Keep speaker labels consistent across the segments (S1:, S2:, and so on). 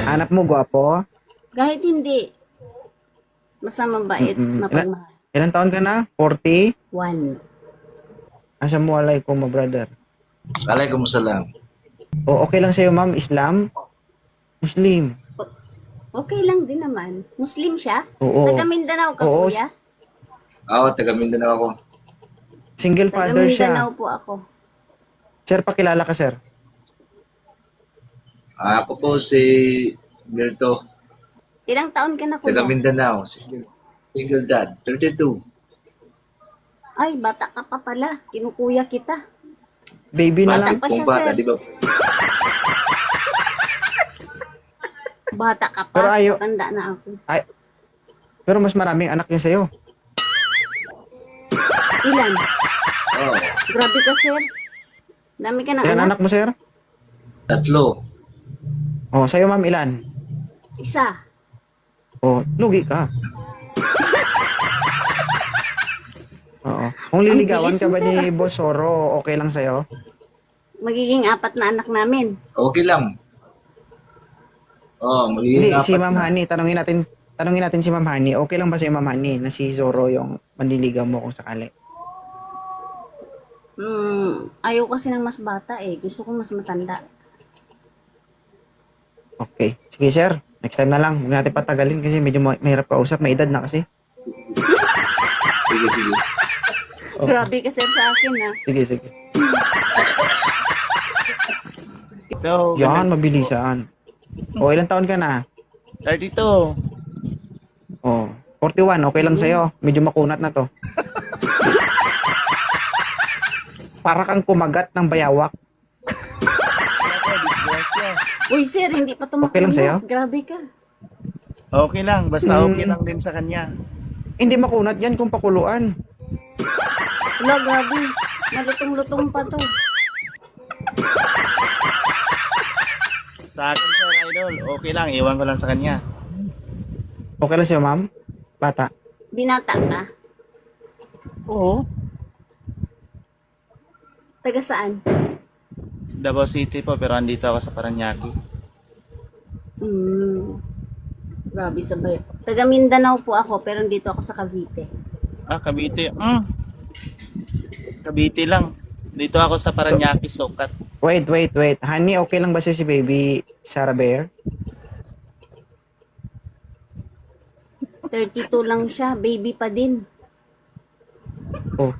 S1: Hanap mo gwapo?
S2: Kahit hindi. Basta mabait, mapagmahal.
S1: Ilan taon ka na? 40?
S2: 1.
S1: Assalamualaikum, my brother.
S3: Waalaikumsalam.
S1: O, okay lang sa'yo, ma'am? Islam? Muslim?
S2: Okay lang din naman. Muslim siya?
S1: Oo.
S2: Taga Mindanao ka,
S1: Oo.
S2: kuya?
S3: Ako, taga Mindanao ako.
S1: Single
S2: Taga
S1: father siya.
S2: Mindanao po ako.
S1: Sir, pakilala ka, sir.
S3: Ako po si Milto,
S2: Ilang taon ka na,
S3: taga
S2: kuya?
S3: Mindanao. Single dad, 32.
S2: Ay, bata ka pa pala. Kinukuya kita.
S1: Baby na lang.
S2: Bata pa siya,
S3: Kung bata,
S2: sir.
S3: di ba?
S2: Bata ka pa.
S1: Pero
S2: Tanda na ako.
S1: Pero mas maraming anak niya sa'yo.
S2: Ilan?
S3: Oo.
S2: Grabe ka, sir. Dami ka ng
S1: Ilan
S2: anak.
S1: anak mo, sir?
S3: 3.
S1: O, sa'yo, ma'am, ilan?
S2: Isa.
S1: O, lugi ka. Oo. Kung liligawan
S2: bilis
S1: ka
S2: mo,
S1: ba
S2: sir.
S1: ni Boss Soro, okay lang sa'yo?
S2: Magiging 4 na anak namin.
S3: Okay lang.
S1: Hindi,
S3: Magiging
S1: si
S3: apat
S1: Ma'am
S3: na.
S1: Hani, tanungin natin si Ma'am Hani. Okay lang ba sa'yo, Ma'am Hani, na si Zoro yung manliligaw mo kung sakali?
S2: Ayaw kasi ng mas bata eh. Gusto ko mas matanda.
S1: Okay. Sige, sir. Next time na lang. Huwag natin patagalin kasi medyo mahirap kausap. May edad na kasi.
S3: Sige, sige.
S1: Oh.
S2: Grabe ka, sir, sa akin ah.
S1: Sige, sige.
S4: So,
S1: Yan, mabilisan. O, ilang taon ka na?
S4: 32.
S1: O, 41. Okay lang sa'yo. Medyo makunat na to. Para kang kumagat ng bayawak.
S4: Ako, disgrasya.
S2: Uy, sir, hindi pa
S1: Okay lang sa'yo?
S2: Grabe ka.
S4: Okay lang, basta okay lang din sa kanya.
S1: Hindi makunat yan kung pakuluan.
S2: Wala, grabe. Malutong-lutong pa to.
S4: Sa akin, sir, idol, okay lang, iwan ko lang sa kanya.
S1: Okay lang sa'yo, ma'am? Bata.
S2: Binata ka.
S4: Oo.
S2: Taga saan?
S4: Davao City po, pero andito ako sa Paranaque.
S2: Grabe sabay. Taga Mindanao po ako, pero dito ako sa Cavite.
S4: Ah, Cavite. Cavite lang. Dito ako sa Paranaque, Sukat.
S1: Wait. Honey, okay lang ba sa'yo si baby Sarah Bear?
S2: 32 lang siya, baby pa din.
S1: Oh.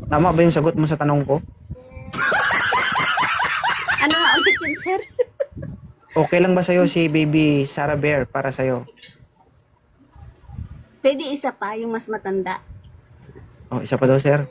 S1: Tama ba yung sagot mo sa tanong ko?
S2: Ano nga ulit yun, sir?
S1: Okay lang ba sa'yo si baby Sarah Bear para sa'yo?
S2: Pwede isa pa, yung mas matanda.
S1: Oh, isa pa daw, sir.